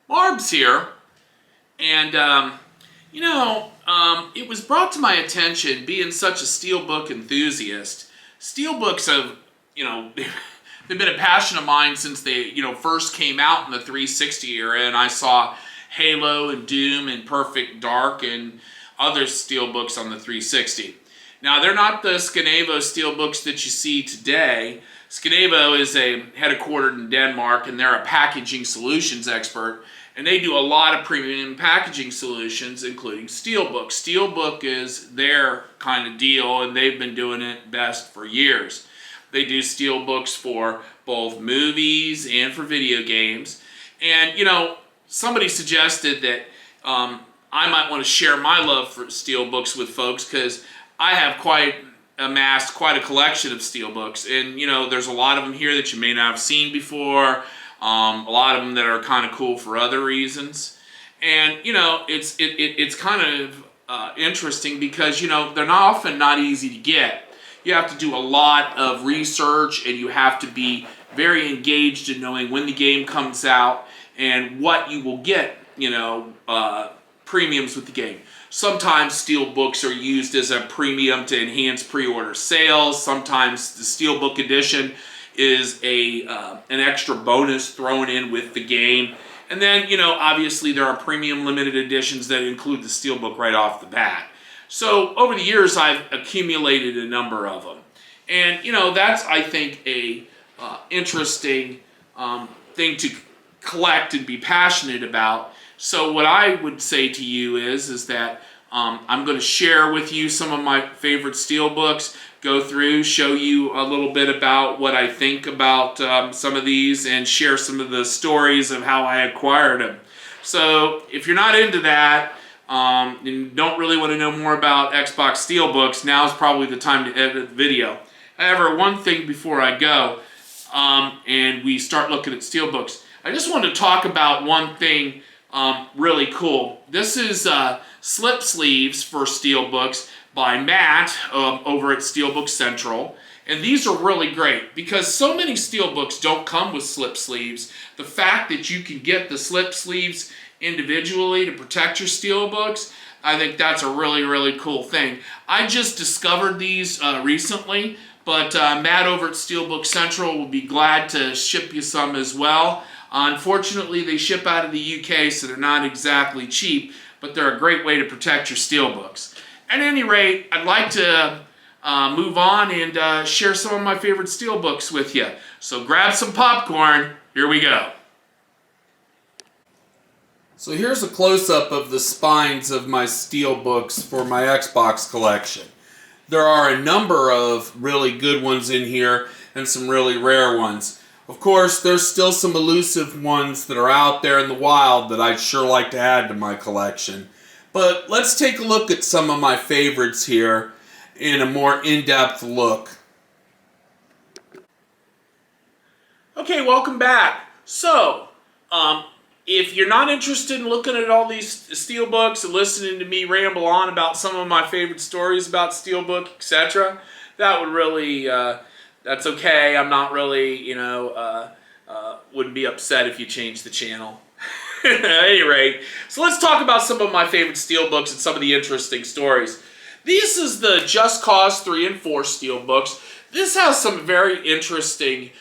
Marlbs here, and it was brought to my attention, being such a Steelbook enthusiast. Steelbooks have, they've been a passion of mine since they, first came out in the 360 era, and I saw Halo and Doom and Perfect Dark and other Steelbooks on the 360. Now, they're not the Skenevo Steelbooks that you see today. Skenevo is headquartered in Denmark, and they're a packaging solutions expert, and they do a lot of premium packaging solutions, including Steelbook. Steelbook is their kind of deal, and they've been doing it best for years. They do Steelbooks for both movies and for video games. And, somebody suggested that I might want to share my love for Steelbooks with folks, because I have amassed quite a collection of Steelbooks, and there's a lot of them here that you may not have seen before, a lot of them that are kind of cool for other reasons, and it's kind of interesting because they're often not easy to get. You have to do a lot of research, and you have to be very engaged in knowing when the game comes out and what you will get, premiums with the game. Sometimes Steelbooks are used as a premium to enhance pre-order sales. Sometimes the Steelbook edition is an extra bonus thrown in with the game. And then, obviously there are premium limited editions that include the Steelbook right off the bat. So over the years, I've accumulated a number of them. And, that's, I think, a interesting thing to collect and be passionate about. So what I would say to you is that I'm going to share with you some of my favorite Steelbooks, go through, show you a little bit about what I think about some of these, and share some of the stories of how I acquired them. So if you're not into that and don't really want to know more about Xbox Steelbooks, now's probably the time to edit the video. However, one thing before I go and we start looking at Steelbooks, I just want to talk about one thing really cool. This is slip sleeves for Steelbooks by Matt over at Steelbook Central. And these are really great because so many Steelbooks don't come with slip sleeves. The fact that you can get the slip sleeves individually to protect your Steelbooks, I think that's a really, really cool thing. I just discovered these recently, but Matt over at Steelbook Central will be glad to ship you some as well. Unfortunately, they ship out of the UK, so they're not exactly cheap, but they're a great way to protect your Steelbooks. At any rate, I'd like to move on and share some of my favorite Steelbooks with you. So grab some popcorn. Here we go. So here's a close-up of the spines of my Steelbooks for my Xbox collection. There are a number of really good ones in here and some really rare ones. Of course, there's still some elusive ones that are out there in the wild that I'd sure like to add to my collection. But let's take a look at some of my favorites here in a more in-depth look. Okay, welcome back. So, if you're not interested in looking at all these Steelbooks and listening to me ramble on about some of my favorite stories about Steelbook, etc., that would really... that's okay. I'm not really, wouldn't be upset if you changed the channel. At any rate, so let's talk about some of my favorite Steelbooks and some of the interesting stories. This is the Just Cause 3 and 4 Steelbooks. This has some very interesting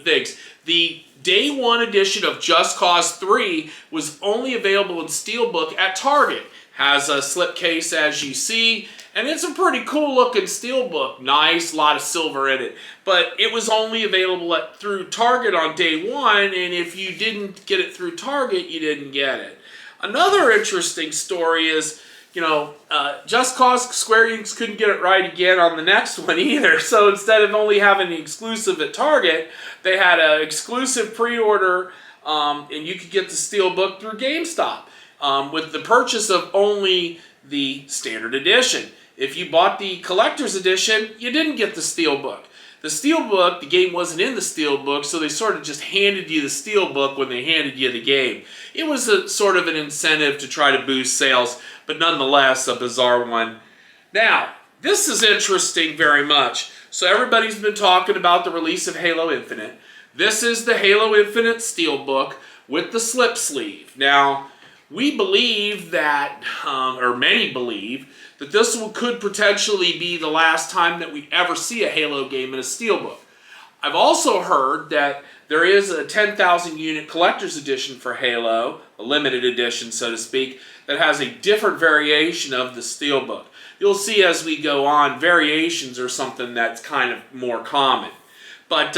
things. The Day 1 edition of Just Cause 3 was only available in Steelbook at Target. Has a slipcase, as you see, and it's a pretty cool looking Steelbook. Nice, a lot of silver in it. But it was only available through Target on Day 1, and if you didn't get it through Target, you didn't get it. Another interesting story is, Just Cause Square Enix couldn't get it right again on the next one either. So instead of only having the exclusive at Target, they had an exclusive pre-order, and you could get the Steelbook through GameStop with the purchase of only the standard edition. If you bought the collector's edition, you didn't get the Steelbook. The Steelbook, the game wasn't in the Steelbook, so they sort of just handed you the Steelbook when they handed you the game. It was a sort of an incentive to try to boost sales, but nonetheless a bizarre one. Now, this is interesting very much. So everybody's been talking about the release of Halo Infinite. This is the Halo Infinite Steelbook with the slip sleeve. Now, we believe that, or many believe, that this could potentially be the last time that we ever see a Halo game in a Steelbook. I've also heard that there is a 10,000 unit collector's edition for Halo, a limited edition so to speak, that has a different variation of the Steelbook. You'll see as we go on, variations are something that's kind of more common. But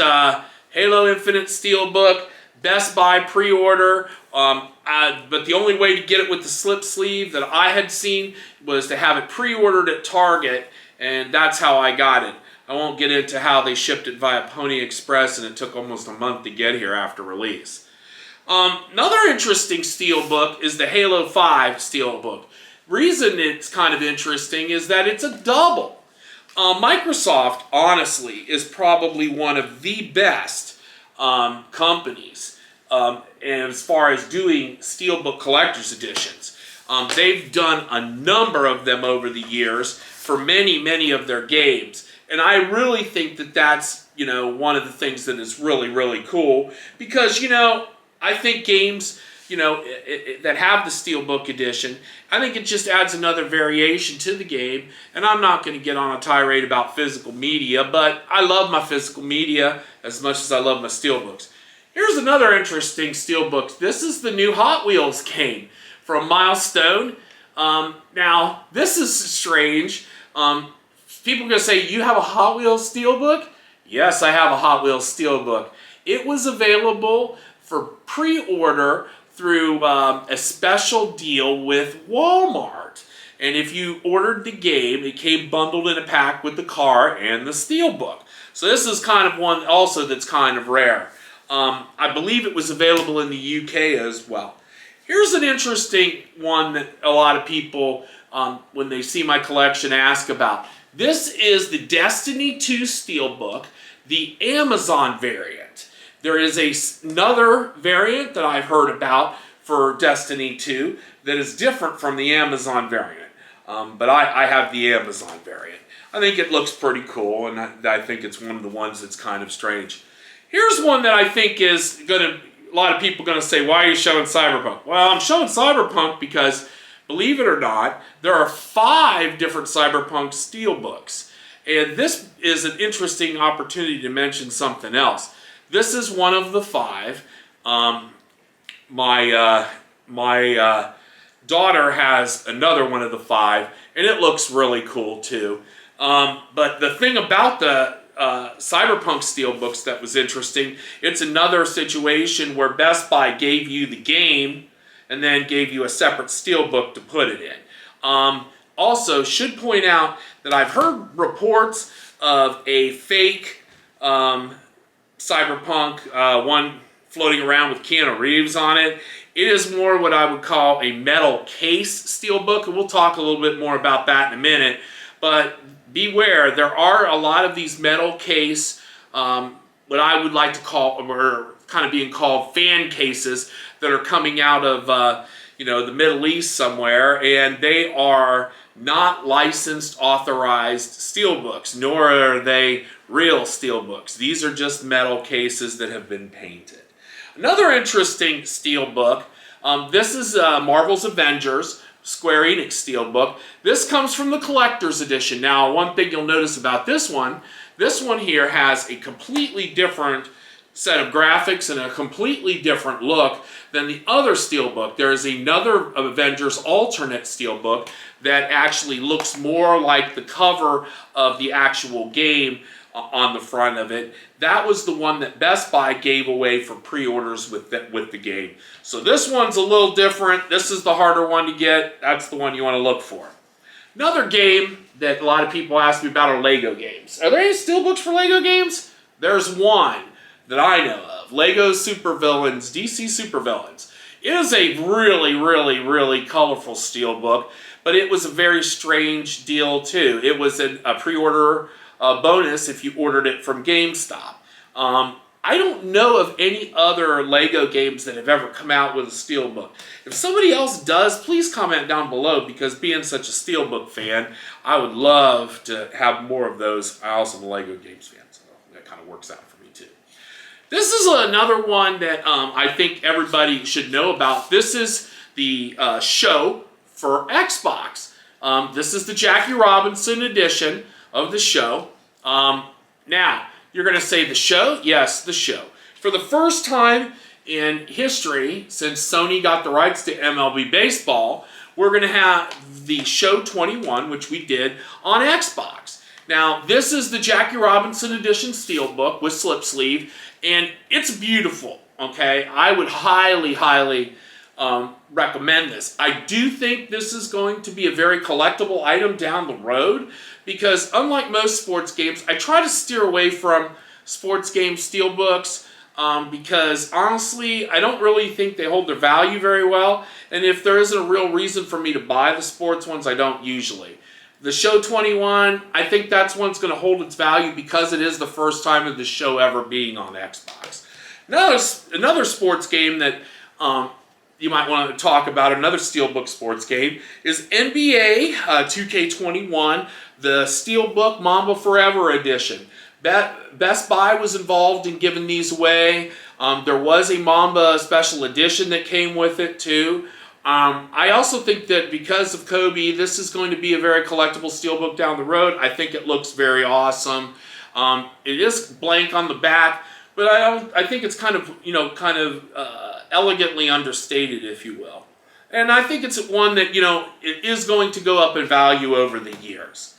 Halo Infinite Steelbook, Best Buy pre-order, but the only way to get it with the slip sleeve that I had seen was to have it pre-ordered at Target, and that's how I got it. I won't get into how they shipped it via Pony Express, and it took almost a month to get here after release. Another interesting Steelbook is the Halo 5 Steelbook. Reason it's kind of interesting is that it's a double. Microsoft, honestly, is probably one of the best companies as far as doing Steelbook collector's editions. They've done a number of them over the years for many of their games. And I really think that that's, one of the things that is really cool. Because, I think games, that have the Steelbook edition, I think it just adds another variation to the game. And I'm not going to get on a tirade about physical media, but I love my physical media as much as I love my Steelbooks. Here's another interesting Steelbook. This is the new Hot Wheels game from Milestone. Now, this is strange. People are going to say, you have a Hot Wheels Steelbook? Yes, I have a Hot Wheels Steelbook. It was available for pre-order through a special deal with Walmart. And if you ordered the game, it came bundled in a pack with the car and the Steelbook. So this is kind of one also that's kind of rare. I believe it was available in the UK as well. Here's an interesting one that a lot of people, when they see my collection, ask about. This is the Destiny 2 Steelbook, the Amazon variant. There is another variant that I've heard about for Destiny 2 that is different from the Amazon variant. But I have the Amazon variant. I think it looks pretty cool, and I think it's one of the ones that's kind of strange. Here's one that I think is a lot of people are going to say, why are you showing Cyberpunk? Well, I'm showing Cyberpunk because, believe it or not, there are 5 different Cyberpunk Steelbooks. And this is an interesting opportunity to mention something else. This is one of the 5. My daughter has another one of the 5, and it looks really cool too. But the thing about the Cyberpunk Steelbooks that was interesting, it's another situation where Best Buy gave you the game and then gave you a separate Steelbook to put it in. Also, should point out that I've heard reports of a fake Cyberpunk, one floating around with Keanu Reeves on it. It is more what I would call a metal case Steelbook, and we'll talk a little bit more about that in a minute. But beware, there are a lot of these metal case, what I would like to call, or kind of being called fan cases, that are coming out of the Middle East somewhere, and they are not licensed, authorized Steelbooks, nor are they real Steelbooks. These are just metal cases that have been painted. Another interesting Steelbook, this is Marvel's Avengers, Square Enix Steelbook. This comes from the collector's edition. Now, one thing you'll notice about this one here has a completely different set of graphics and a completely different look than the other Steelbook. There is another Avengers alternate Steelbook that actually looks more like the cover of the actual game on the front of it. That was the one that Best Buy gave away for pre-orders with the game. So this one's a little different. This is the harder one to get. That's the one you want to look for. Another game that a lot of people ask me about are Lego games. Are there any Steelbooks for Lego games? There's one that I know of. Lego Supervillains, DC Supervillains. It is a really colorful Steelbook, but it was a very strange deal too. It was a pre-order bonus if you ordered it from GameStop. I don't know of any other Lego games that have ever come out with a Steelbook. If somebody else does, please comment down below, because being such a Steelbook fan, I would love to have more of those. I also am a Lego games fan, so that kind of works out for me too. This is another one that I think everybody should know about. This is the show for Xbox. This is the Jackie Robinson edition of the show. Now, you're going to say the show? Yes, the show. For the first time in history, since Sony got the rights to MLB Baseball, we're going to have the show 21, which we did on Xbox. Now, this is the Jackie Robinson edition Steelbook with slip sleeve, and it's beautiful, okay? I would highly, highly recommend this. I do think this is going to be a very collectible item down the road, because unlike most sports games, I try to steer away from sports game Steelbooks because honestly, I don't really think they hold their value very well, and if there isn't a real reason for me to buy the sports ones, I don't usually. The show 21, I think that's one's going to hold its value because it is the first time of the show ever being on Xbox. Another sports game that you might want to talk about, another Steelbook sports game, is NBA 2K21, the Steelbook Mamba Forever Edition. Best Buy was involved in giving these away. There was a Mamba special edition that came with it too. I also think that because of Kobe, this is going to be a very collectible Steelbook down the road. I think it looks very awesome. It is blank on the back, but I think it's kind of elegantly understated, if you will. And I think it's one that, it is going to go up in value over the years.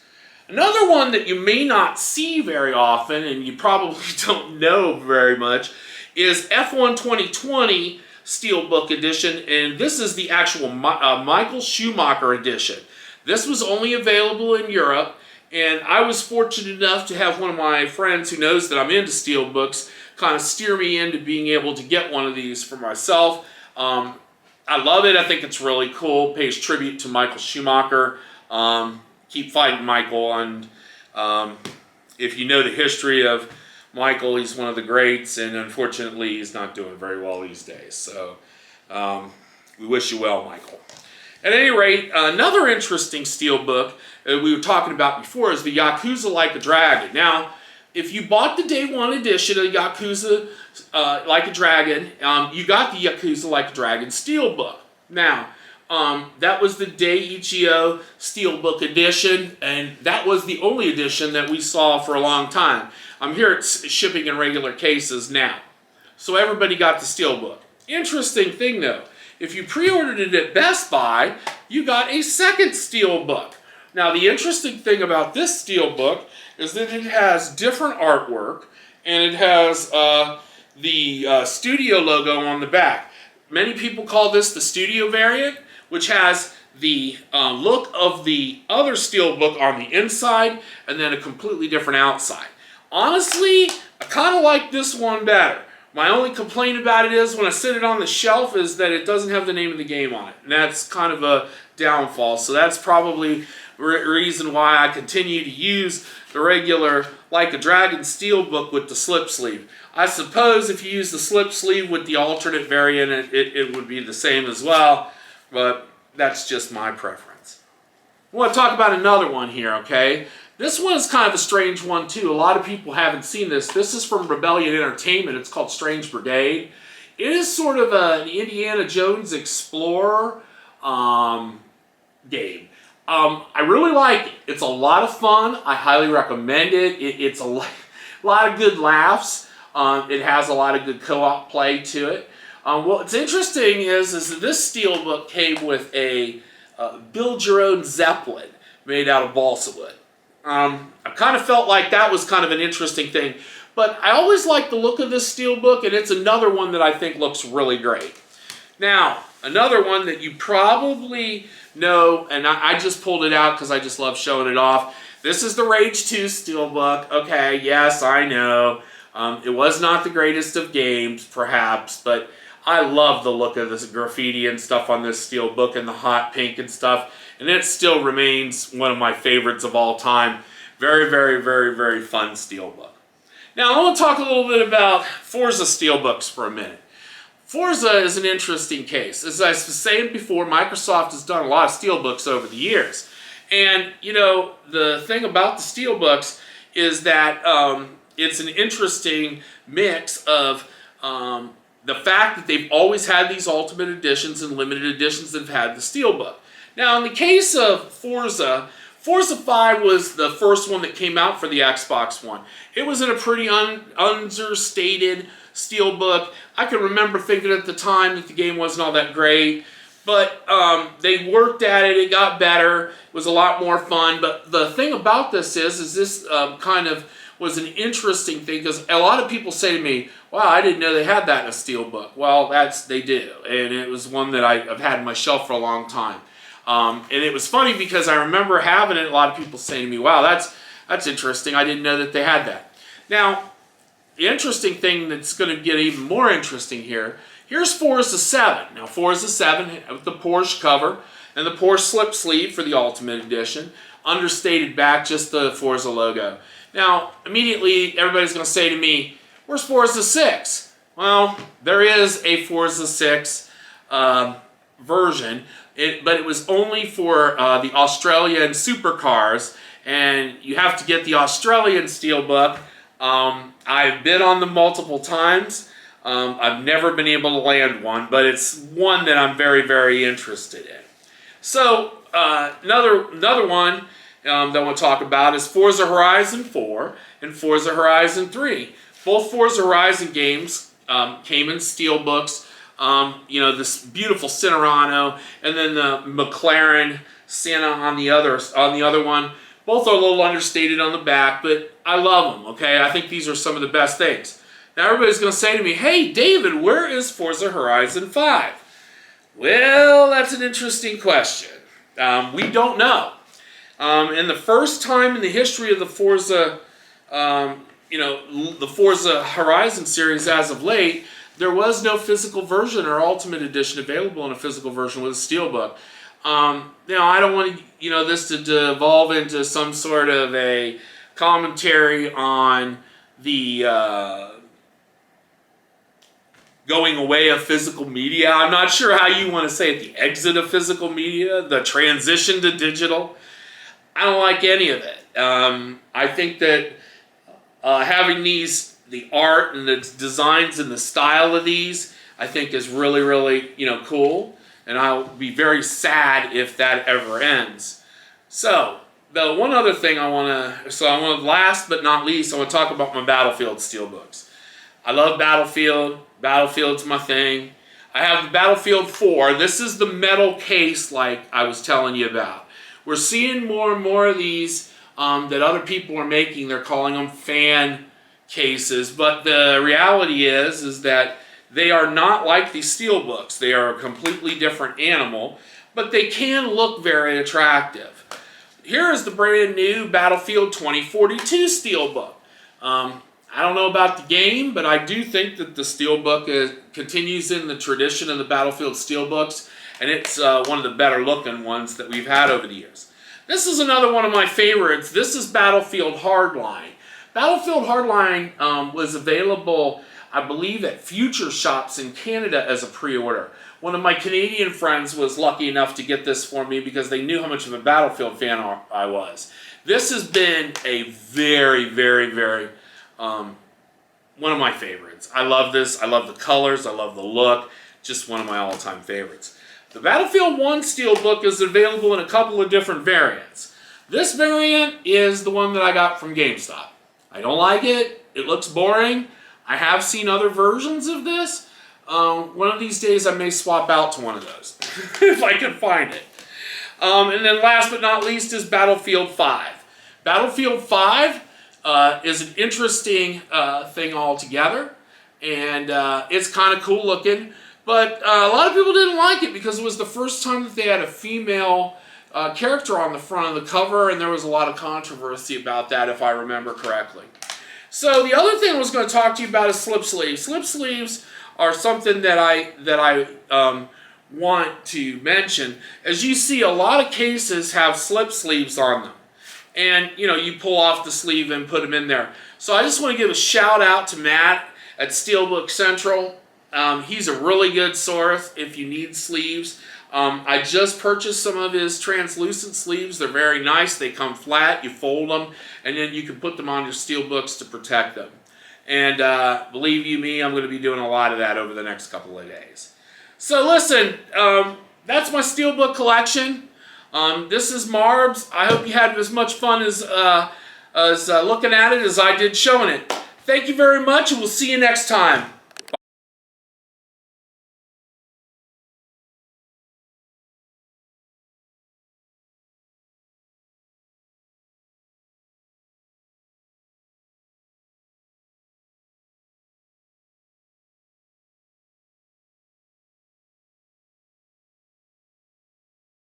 Another one that you may not see very often, and you probably don't know very much, is F1 2020 Steelbook edition, and this is the actual Michael Schumacher edition. This was only available in Europe, and I was fortunate enough to have one of my friends who knows that I'm into Steelbooks kind of steer me into being able to get one of these for myself. I love it. I think it's really cool. Pays tribute to Michael Schumacher. Keep fighting, Michael. And if you know the history of Michael, he's one of the greats, and unfortunately he's not doing very well these days. So we wish you well, Michael. At any rate, another interesting Steelbook we were talking about before is the Yakuza Like a Dragon. Now, if you bought the Day 1 edition of Yakuza Like a Dragon, you got the Yakuza Like a Dragon Steelbook. Now, that was the Daiichio Steelbook edition, and that was the only edition that we saw for a long time. I'm here it's shipping in regular cases now. So everybody got the Steelbook. Interesting thing though, if you pre-ordered it at Best Buy, you got a second Steelbook. Now the interesting thing about this Steelbook is that it has different artwork, and it has the studio logo on the back. Many people call this the studio variant, which has the look of the other Steelbook on the inside and then a completely different outside. Honestly, I kind of like this one better. My only complaint about it is when I sit it on the shelf is that it doesn't have the name of the game on it. And that's kind of a downfall. So that's probably the reason why I continue to use the regular Like a Dragon Steelbook with the slip sleeve. I suppose if you use the slip sleeve with the alternate variant, it would be the same as well. But that's just my preference. I want to talk about another one here, okay? This one's kind of a strange one too. A lot of people haven't seen this. This is from Rebellion Entertainment. It's called Strange Brigade. It is sort of an Indiana Jones Explorer game. I really like it. It's a lot of fun. I highly recommend it. It's a lot of good laughs. It has a lot of good co-op play to it. What's interesting is that this Steelbook came with a build-your-own Zeppelin made out of balsa wood. I kind of felt like that was kind of an interesting thing. But I always like the look of this Steelbook, and it's another one that I think looks really great. Now, another one that you probably know, and I just pulled it out because I just love showing it off. This is the Rage 2 Steelbook. Okay, yes, I know. It was not the greatest of games, perhaps, but I love the look of this graffiti and stuff on this Steelbook and the hot pink and stuff, and it still remains one of my favorites of all time. Very, very, very, very fun Steelbook. Now, I want to talk a little bit about Forza Steelbooks for a minute. Forza is an interesting case. As I was saying before, Microsoft has done a lot of Steelbooks over the years. And, the thing about the Steelbooks is that it's an interesting mix of the fact that they've always had these Ultimate Editions and limited editions that have had the Steelbook. Now, in the case of Forza 5 was the first one that came out for the Xbox One. It was in a pretty understated Steelbook. I can remember thinking at the time that the game wasn't all that great, but they worked at it. It got better. It was a lot more fun. But the thing about this is this kind of was an interesting thing, because a lot of people say to me, wow, I didn't know they had that in a Steelbook. Well, they do, and it was one that I've had on my shelf for a long time. And it was funny because I remember having it, a lot of people saying to me, wow, that's interesting, I didn't know that they had that. Now, the interesting thing that's going to get even more interesting here's Forza 7. Now, Forza 7 with the Porsche cover and the Porsche slip sleeve for the Ultimate Edition, understated back, just the Forza logo. Now, immediately, everybody's going to say to me, where's Forza 6? Well, there is a Forza 6 version, but it was only for the Australian supercars, and you have to get the Australian Steelbook. I've been on them multiple times. I've never been able to land one, but it's one that I'm very, very interested in. So, another one that I want to talk about is Forza Horizon 4 and Forza Horizon 3. Both Forza Horizon games came in Steelbooks. This beautiful Cinerano, and then the McLaren Senna on the other one. Both are a little understated on the back, but I love them, okay? I think these are some of the best things. Now everybody's going to say to me, hey, David, where is Forza Horizon 5? Well, that's an interesting question. We don't know. And the first time in the history of the Forza, the Forza Horizon series as of late, there was no physical version or Ultimate Edition available in a physical version with a Steelbook. Now, I don't want this to devolve into some sort of a commentary on the going away of physical media. I'm not sure how you want to say it, the exit of physical media, the transition to digital. I don't like any of it. I think that having the art and the designs and the style of these, I think is really, really, cool. And I'll be very sad if that ever ends. So, the one other thing last but not least, I want to talk about my Battlefield Steelbooks. I love Battlefield. Battlefield's my thing. I have the Battlefield 4. This is the metal case like I was telling you about. We're seeing more and more of these that other people are making. They're calling them fan cases, but the reality is that they are not like these Steelbooks. They are a completely different animal, but they can look very attractive. Here is the brand new Battlefield 2042 Steelbook. I don't know about the game, but I do think that the Steelbook continues in the tradition of the Battlefield Steelbooks, and it's one of the better looking ones that we've had over the years. This is another one of my favorites. This is Battlefield Hardline. Battlefield Hardline was available, I believe, at Future Shops in Canada as a pre-order. One of my Canadian friends was lucky enough to get this for me because they knew how much of a Battlefield fan I was. This has been a very, very, very, one of my favorites. I love this. I love the colors. I love the look. Just one of my all-time favorites. The Battlefield 1 Steelbook is available in a couple of different variants. This variant is the one that I got from GameStop. I don't like it. It looks boring. I have seen other versions of this. One of these days I may swap out to one of those if I can find it. And then last but not least is Battlefield 5. Battlefield 5 is an interesting thing altogether, and it's kind of cool looking, but a lot of people didn't like it because it was the first time that they had a female character on the front of the cover, and there was a lot of controversy about that, if I remember correctly. So the other thing I was going to talk to you about is slip sleeves. Slip sleeves are something that I want to mention. As you see, a lot of cases have slip sleeves on them. And, you pull off the sleeve and put them in there. So I just want to give a shout out to Matt at Steelbook Central. He's a really good source if you need sleeves. I just purchased some of his translucent sleeves. They're very nice. They come flat. You fold them, and then you can put them on your Steelbooks to protect them. And believe you me, I'm going to be doing a lot of that over the next couple of days. So listen, that's my Steelbook collection. This is Marlbs. I hope you had as much fun as looking at it as I did showing it. Thank you very much, and we'll see you next time.